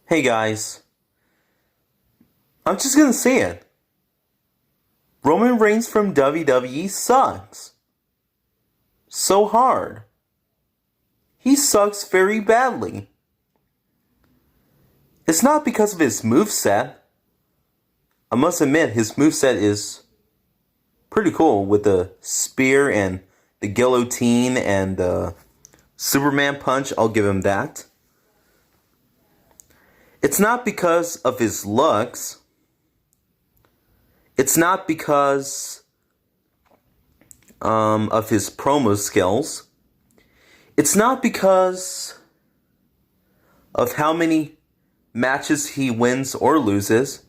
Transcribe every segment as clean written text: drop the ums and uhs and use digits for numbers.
Hey guys, I'm just gonna say it. Roman Reigns from WWE sucks. So hard. He sucks very badly. It's not because of his moveset. I must admit, his moveset is pretty cool with the spear and the guillotine and the Superman punch. I'll give him that. It's not because of his looks. It's not because of his promo skills. It's not because of how many matches he wins or loses.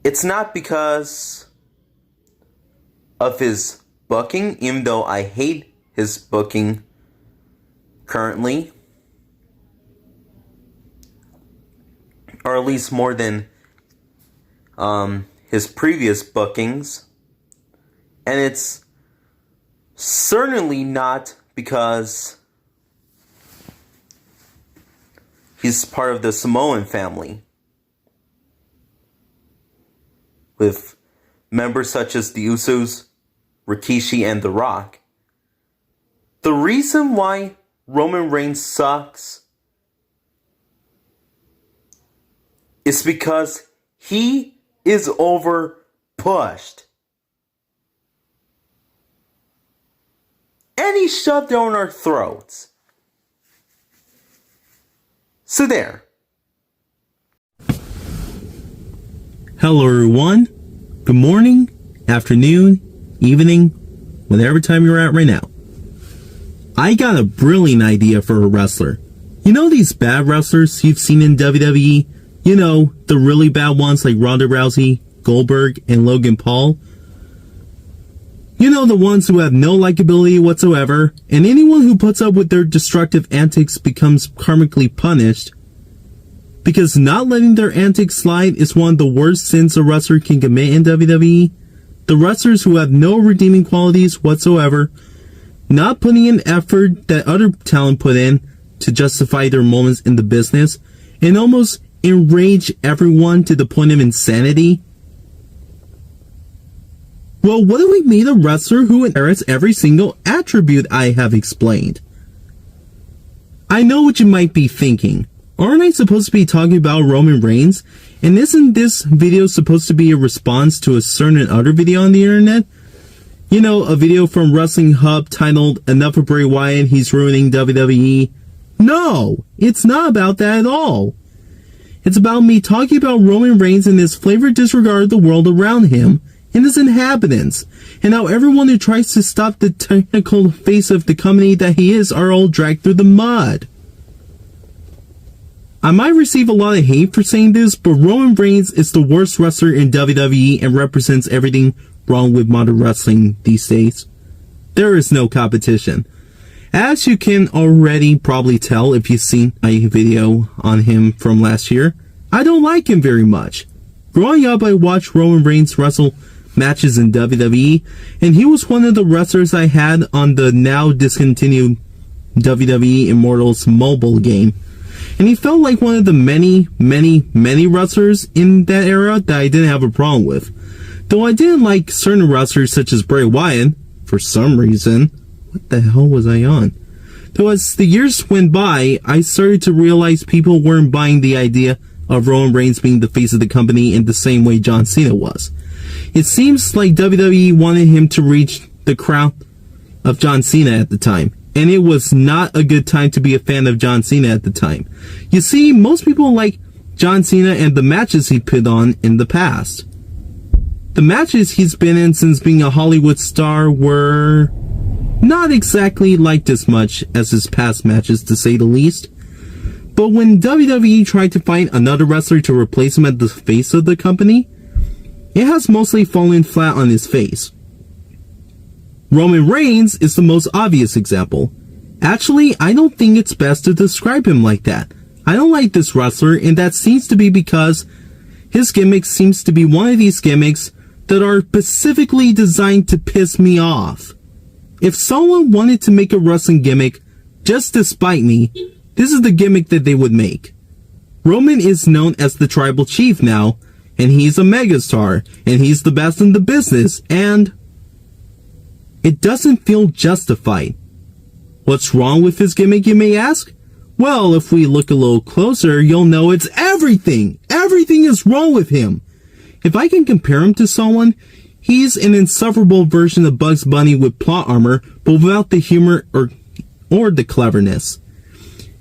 It's not because of his booking, even though I hate his booking currently. Or at least more than his previous bookings. And it's certainly not because he's part of the Samoan family, with members such as the Usos, Rikishi, and The Rock. The reason why Roman Reigns sucks is because he is over-pushed. And he's shoved down our throats. So there. Hello everyone. Good morning, afternoon, evening, whatever time you're at right now. I got a brilliant idea for a wrestler. You know these bad wrestlers you've seen in WWE? You know, the really bad ones like Ronda Rousey, Goldberg, and Logan Paul? You know, the ones who have no likability whatsoever, and anyone who puts up with their destructive antics becomes karmically punished, because not letting their antics slide is one of the worst sins a wrestler can commit in WWE. The wrestlers who have no redeeming qualities whatsoever, not putting in effort that other talent put in to justify their moments in the business, and almost enrage everyone to the point of insanity. Well, what if we made a wrestler who inherits every single attribute I have explained? I know what you might be thinking. Aren't I supposed to be talking about Roman Reigns? And isn't this video supposed to be a response to a certain other video on the internet? You know, a video from Wrestling Hub titled, "Enough of Bray Wyatt, He's Ruining WWE." No, it's not about that at all. It's about me talking about Roman Reigns and his flagrant disregard of the world around him and his inhabitants, and how everyone who tries to stop the technical face of the company that he is are all dragged through the mud. I might receive a lot of hate for saying this, but Roman Reigns is the worst wrestler in WWE and represents everything wrong with modern wrestling these days. There is no competition. As you can already probably tell if you've seen my video on him from last year, I don't like him very much. Growing up, I watched Roman Reigns wrestle matches in WWE, and he was one of the wrestlers I had on the now discontinued WWE Immortals mobile game. And he felt like one of the many wrestlers in that era that I didn't have a problem with. Though I didn't like certain wrestlers such as Bray Wyatt, for some reason. What the hell was I on? Though as the years went by, I started to realize people weren't buying the idea of Roman Reigns being the face of the company in the same way John Cena was. It seems like WWE wanted him to reach the crown of John Cena at the time, and it was not a good time to be a fan of John Cena at the time. You see, most people like John Cena and the matches he put on in the past. The matches he's been in since being a Hollywood star were not exactly liked as much as his past matches, to say the least. But when WWE tried to find another wrestler to replace him as the face of the company, it has mostly fallen flat on his face. Roman Reigns is the most obvious example. Actually, I don't think it's best to describe him like that. I don't like this wrestler, and that seems to be because his gimmick seems to be one of these gimmicks that are specifically designed to piss me off. If someone wanted to make a wrestling gimmick just to spite me, this is the gimmick that they would make. Roman is known as the tribal chief now, and he's a megastar, and he's the best in the business, and it doesn't feel justified. What's wrong with his gimmick, you may ask? Well, if we look a little closer, you'll know it's everything. Everything is wrong with him. If I can compare him to someone, he's an insufferable version of Bugs Bunny with plot armor, but without the humor or the cleverness.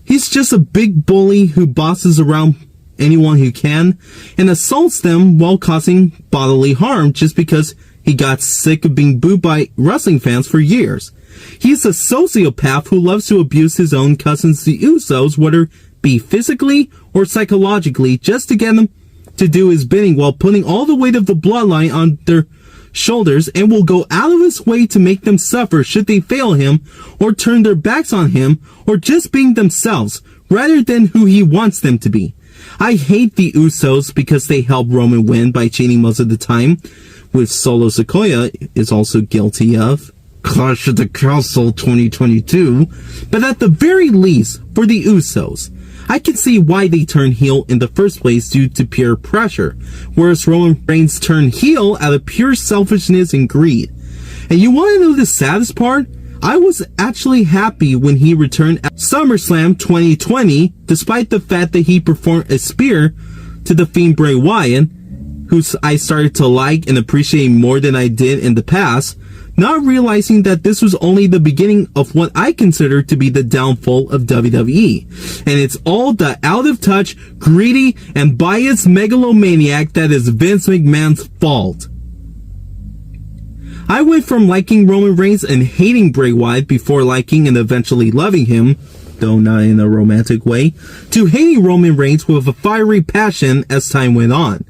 He's just a big bully who bosses around anyone who can and assaults them while causing bodily harm just because he got sick of being booed by wrestling fans for years. He's a sociopath who loves to abuse his own cousins, the Usos, whether it be physically or psychologically, just to get them to do his bidding while putting all the weight of the bloodline on their shoulders, and will go out of his way to make them suffer should they fail him or turn their backs on him or just being themselves rather than who he wants them to be. I hate the Usos because they help Roman win by cheating most of the time, which Solo Sikoa is also guilty of. Clash of the Castle 2022. But at the very least, for the Usos, I can see why they turned heel in the first place due to peer pressure, whereas Roman Reigns turned heel out of pure selfishness and greed. And you want to know the saddest part? I was actually happy when he returned at SummerSlam 2020, despite the fact that he performed a spear to the Fiend Bray Wyatt, who I started to like and appreciate more than I did in the past, not realizing that this was only the beginning of what I consider to be the downfall of WWE. And it's all the out-of-touch, greedy, and biased megalomaniac that is Vince McMahon's fault. I went from liking Roman Reigns and hating Bray Wyatt before liking and eventually loving him, though not in a romantic way, to hating Roman Reigns with a fiery passion as time went on.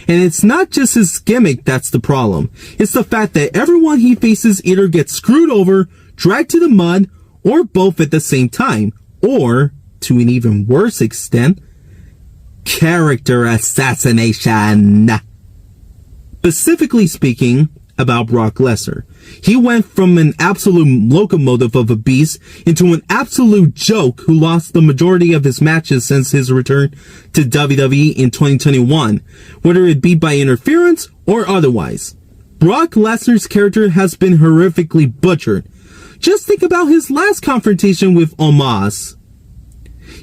And it's not just his gimmick that's the problem. It's the fact that everyone he faces either gets screwed over, dragged to the mud, or both at the same time. Or, to an even worse extent, character assassination. Specifically speaking about Brock Lesnar. He went from an absolute locomotive of a beast into an absolute joke who lost the majority of his matches since his return to WWE in 2021, whether it be by interference or otherwise. Brock Lesnar's character has been horrifically butchered. Just think about his last confrontation with Omos.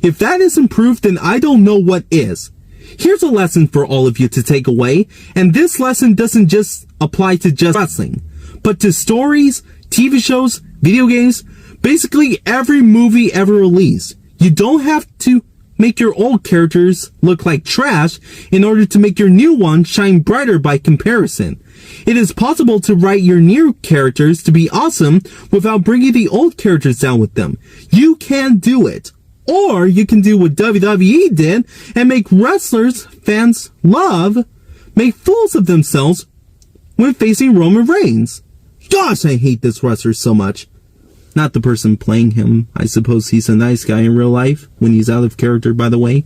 If that isn't proof, then I don't know what is. Here's a lesson for all of you to take away, and this lesson doesn't just apply to just wrestling, but to stories, TV shows, video games, basically every movie ever released. You don't have to make your old characters look like trash in order to make your new one shine brighter by comparison. It is possible to write your new characters to be awesome without bringing the old characters down with them. You can do it. Or you can do what WWE did and make wrestlers fans love make fools of themselves when facing Roman Reigns. Gosh, I hate this wrestler so much. Not the person playing him. I suppose he's a nice guy in real life, when he's out of character, by the way.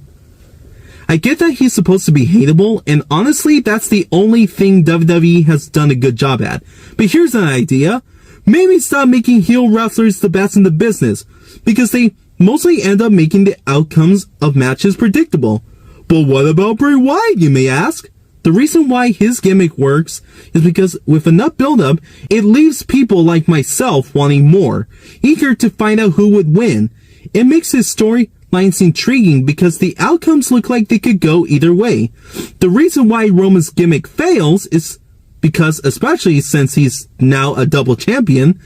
I get that he's supposed to be hateable, and honestly, that's the only thing WWE has done a good job at. But here's an idea. Maybe stop making heel wrestlers the best in the business, because they mostly end up making the outcomes of matches predictable. But what about Bray Wyatt, you may ask? The reason why his gimmick works is because with enough build-up, it leaves people like myself wanting more, eager to find out who would win. It makes his storylines intriguing because the outcomes look like they could go either way. The reason why Roman's gimmick fails is because, especially since he's now a double champion,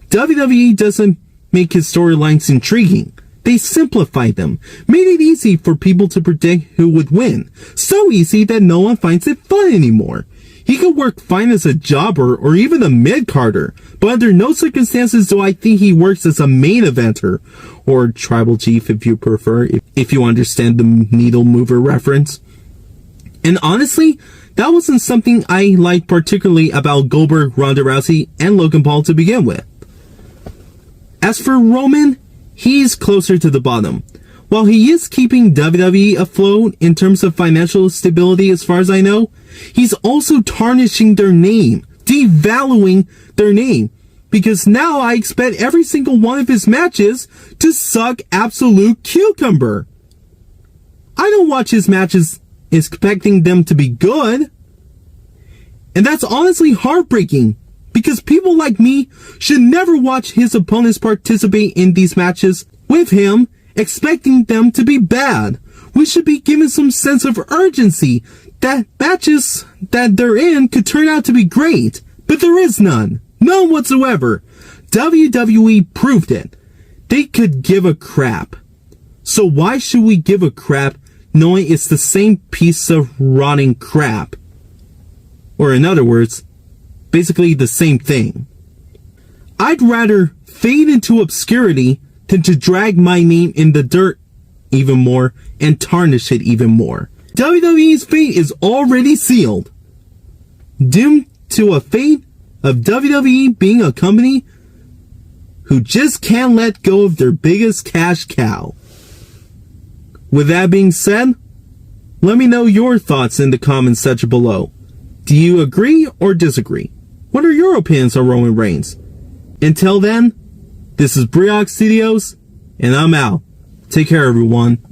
WWE doesn't make his storylines intriguing. They simplified them, made it easy for people to predict who would win. So easy that no one finds it fun anymore. He could work fine as a jobber or even a mid-carder, but under no circumstances do I think he works as a main eventer, or tribal chief if you prefer, if you understand the needle mover reference. And honestly, that wasn't something I liked particularly about Goldberg, Ronda Rousey, and Logan Paul to begin with. As for Roman, he's closer to the bottom. While he is keeping WWE afloat in terms of financial stability as far as I know, he's also tarnishing their name, devaluing their name. because now I expect every single one of his matches to suck absolute cucumber. I don't watch his matches expecting them to be good. And that's honestly heartbreaking, because people like me should never watch his opponents participate in these matches with him expecting them to be bad. We should be given some sense of urgency that matches that they're in could turn out to be great, but there is none. None whatsoever. WWE proved it. They could give a crap. So why should we give a crap knowing it's the same piece of rotting crap? Or in other words, basically the same thing. I'd rather fade into obscurity than to drag my name in the dirt even more and tarnish it even more. WWE's fate is already sealed. Doomed to a fate of WWE being a company who just can't let go of their biggest cash cow. With that being said, let me know your thoughts in the comments section below. Do you agree or disagree? What are your opinions on Roman Reigns? Until then, this is Briok Studios, and I'm out. Take care, everyone.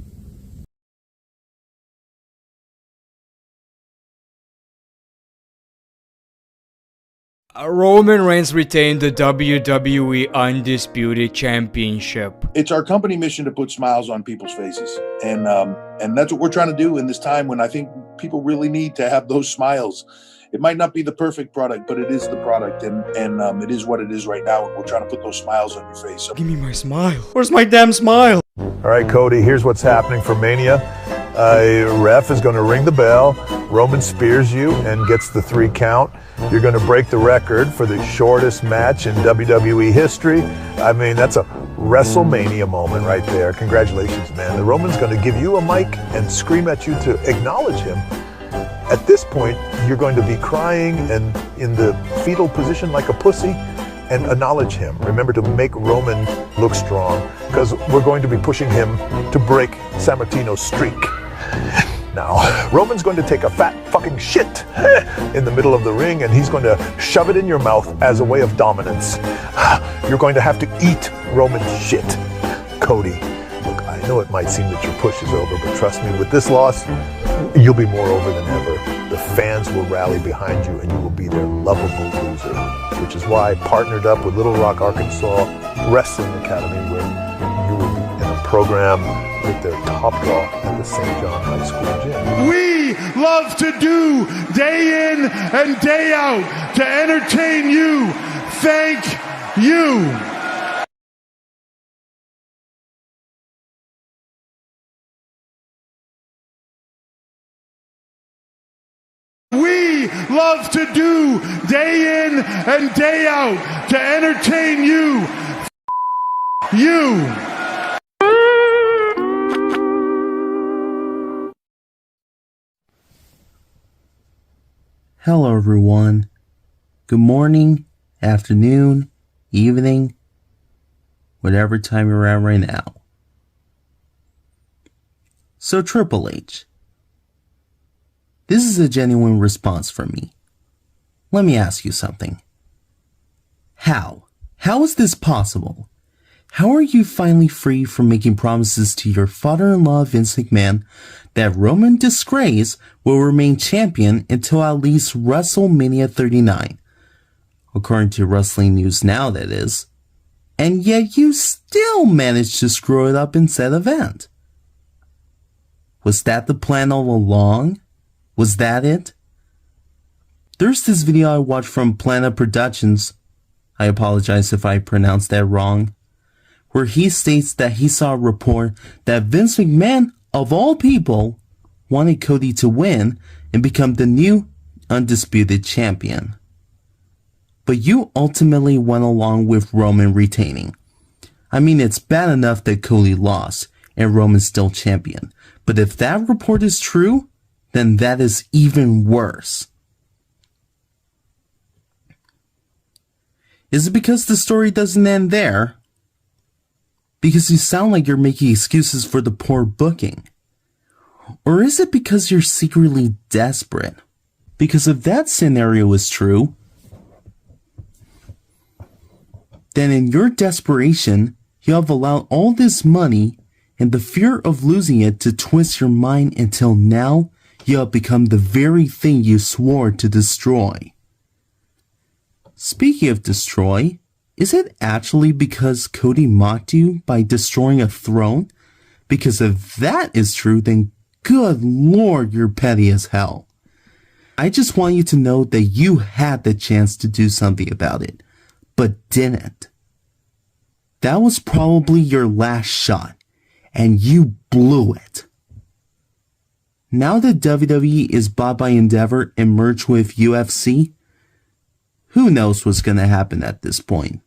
Roman Reigns retained the WWE Undisputed Championship. It's our company mission to put smiles on people's faces, and that's what we're trying to do in this time when I think people really need to have those smiles. It might not be the perfect product, but it is the product, and it is what it is right now. And we're trying to put those smiles on your face. So Give me my smile. Where's my damn smile? All right, Cody, here's what's happening for Mania. Ref is going to ring the bell. Roman spears you and gets the 3 count. You're going to break the record for the shortest match in WWE history. I mean, that's a WrestleMania moment right there. Congratulations, man. The Roman's going to give you a mic and scream at you to acknowledge him. At this point, you're going to be crying and in the fetal position like a pussy and acknowledge him. Remember to make Roman look strong, because we're going to be pushing him to break Sammartino's streak. Now, Roman's going to take a fat fucking shit in the middle of the ring, and he's going to shove it in your mouth as a way of dominance. You're going to have to eat Roman's shit. Cody, look, I know it might seem that your push is over, but trust me, with this loss, you'll be more over than ever. The fans will rally behind you, and you will be their lovable loser, which is why I partnered up with Little Rock, Arkansas Wrestling Academy, where you will be in a program with their top draw at the St. John High School gym. We love to do day in and day out to entertain you. Thank you. We love to do day in and day out to entertain you. You. Hello, everyone. Good morning, afternoon, evening, whatever time you're at right now. So, Triple H. This is a genuine response from me. Let me ask you something. How? How is this possible? How are you finally free from making promises to your father-in-law Vince McMahon that Roman Disgrace will remain champion until at least WrestleMania 39? According to Wrestling News Now, that is. And yet you still managed to screw it up in said event. Was that the plan all along? Was that it? There's this video I watched from Planet Productions, I apologize if I pronounced that wrong, where he states that he saw a report that Vince McMahon, of all people, wanted Cody to win and become the new undisputed champion. But you ultimately went along with Roman retaining. I mean, it's bad enough that Cody lost and Roman's still champion, but if that report is true, then that is even worse. Is it because the story doesn't end there? Because you sound like you're making excuses for the poor booking? Or is it because you're secretly desperate? Because if that scenario is true, then in your desperation, you have allowed all this money and the fear of losing it to twist your mind until now you have become the very thing you swore to destroy. Speaking of destroy, is it actually because Cody mocked you by destroying a throne? Because if that is true, then good lord, you're petty as hell. I just want you to know that you had the chance to do something about it, but didn't. That was probably your last shot, and you blew it. Now that WWE is bought by Endeavor and merged with UFC, who knows what's gonna happen at this point.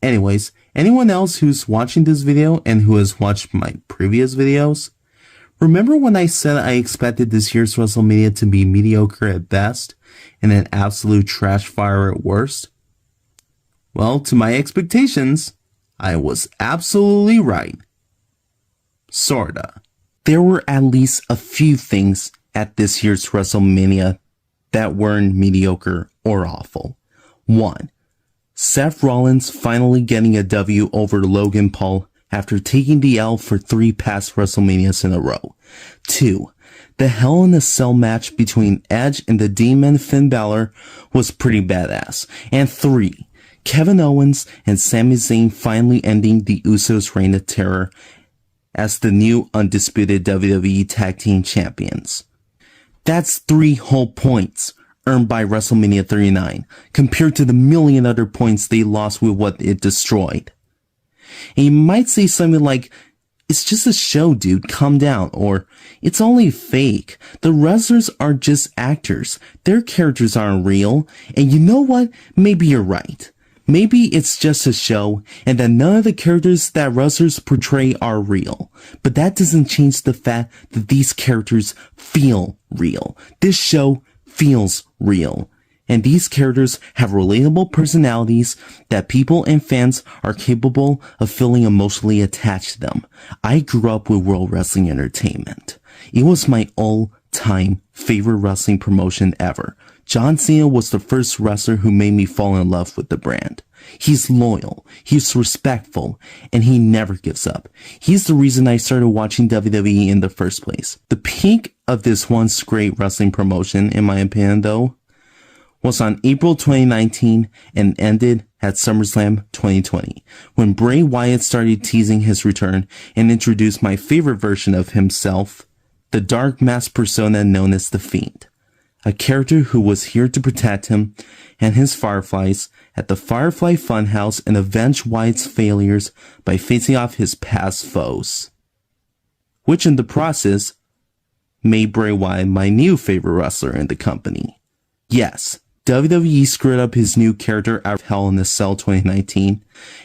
Anyways, anyone else who's watching this video and who has watched my previous videos, remember when I said I expected this year's WrestleMania to be mediocre at best and an absolute trash fire at worst? Well, to my expectations, I was absolutely right. Sorta. There were at least a few things at this year's WrestleMania that weren't mediocre or awful. 1. Seth Rollins finally getting a W over Logan Paul after taking the L for 3 past WrestleManias in a row. 2. The Hell in a Cell match between Edge and the Demon Finn Balor was pretty badass. And 3. Kevin Owens and Sami Zayn finally ending the Usos' reign of terror as the new undisputed WWE Tag Team Champions. That's 3 whole points earned by WrestleMania 39, compared to the million other points they lost with what it destroyed. And you might say something like, it's just a show, dude, calm down, or it's only fake. The wrestlers are just actors. Their characters aren't real. And you know what? Maybe you're right. Maybe it's just a show, and that none of the characters that wrestlers portray are real. But that doesn't change the fact that these characters feel real. This show feels real. And these characters have relatable personalities that people and fans are capable of feeling emotionally attached to them. I grew up with World Wrestling Entertainment. It was my all-time favorite wrestling promotion ever. John Cena was the first wrestler who made me fall in love with the brand. He's loyal, he's respectful, and he never gives up. He's the reason I started watching WWE in the first place. The peak of this once great wrestling promotion, in my opinion though, was on April 2019 and ended at SummerSlam 2020, when Bray Wyatt started teasing his return and introduced my favorite version of himself, the dark masked persona known as The Fiend. A character who was here to protect him and his Fireflies at the Firefly Funhouse and avenge Wyatt's failures by facing off his past foes. Which in the process made Bray Wyatt my new favorite wrestler in the company. Yes, WWE screwed up his new character out of Hell in a Cell 2019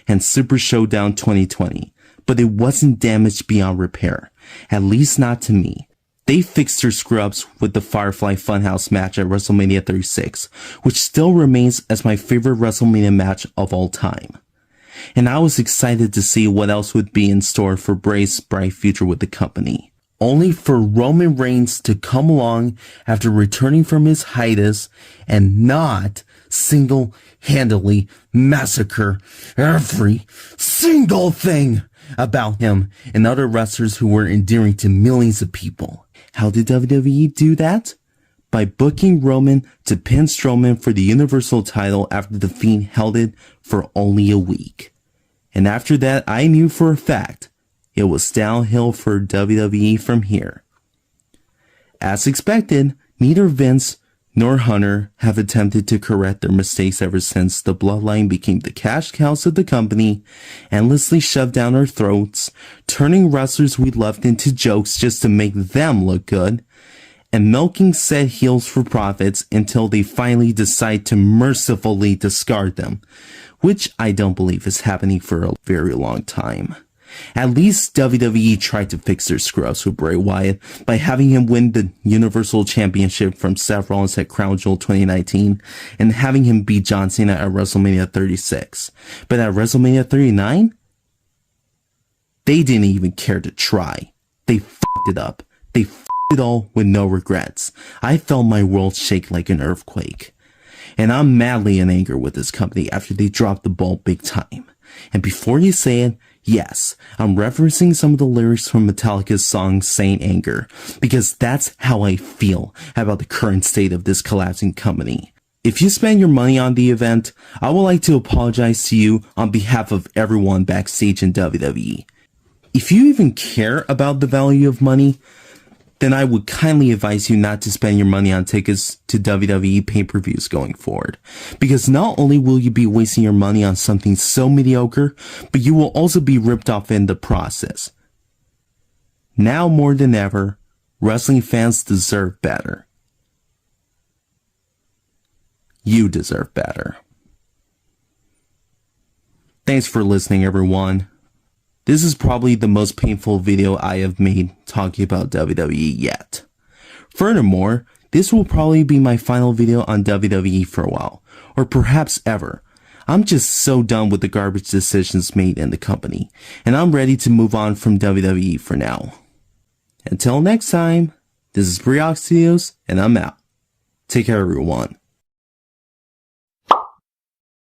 and Super Showdown 2020, but it wasn't damaged beyond repair, at least not to me. They fixed their screw-ups with the Firefly Funhouse match at WrestleMania 36, which still remains as my favorite WrestleMania match of all time. And I was excited to see what else would be in store for Bray's bright future with the company. Only for Roman Reigns to come along after returning from his hiatus and not single-handedly massacre every single thing about him and other wrestlers who were endearing to millions of people. How did WWE do that? By booking Roman to pin Strowman for the Universal title after The Fiend held it for only a week. And after that, I knew for a fact it was downhill for WWE from here. As expected, neither Vince nor Hunter have attempted to correct their mistakes ever since the bloodline became the cash cows of the company, endlessly shoved down our throats, turning wrestlers we loved into jokes just to make them look good, and milking said heels for profits until they finally decide to mercifully discard them, which I don't believe is happening for a very long time. At least WWE tried to fix their screw-ups with Bray Wyatt by having him win the Universal Championship from Seth Rollins at Crown Jewel 2019 and having him beat John Cena at WrestleMania 36. But at WrestleMania 39, they didn't even care to try. They fucked it up. They fucked it all with no regrets. I felt my world shake like an earthquake. And I'm madly in anger with this company after they dropped the ball big time. And before you say it, yes, I'm referencing some of the lyrics from Metallica's song Saint Anger, because that's how I feel about the current state of this collapsing company. If you spend your money on the event, I would like to apologize to you on behalf of everyone backstage in WWE. If you even care about the value of money, then I would kindly advise you not to spend your money on tickets to WWE pay-per-views going forward. Because not only will you be wasting your money on something so mediocre, but you will also be ripped off in the process. Now more than ever, wrestling fans deserve better. You deserve better. Thanks for listening, everyone. This is probably the most painful video I have made talking about WWE yet. Furthermore, this will probably be my final video on WWE for a while, or perhaps ever. I'm just so done with the garbage decisions made in the company, and I'm ready to move on from WWE for now. Until next time, this is Briok Studios, and I'm out. Take care, everyone.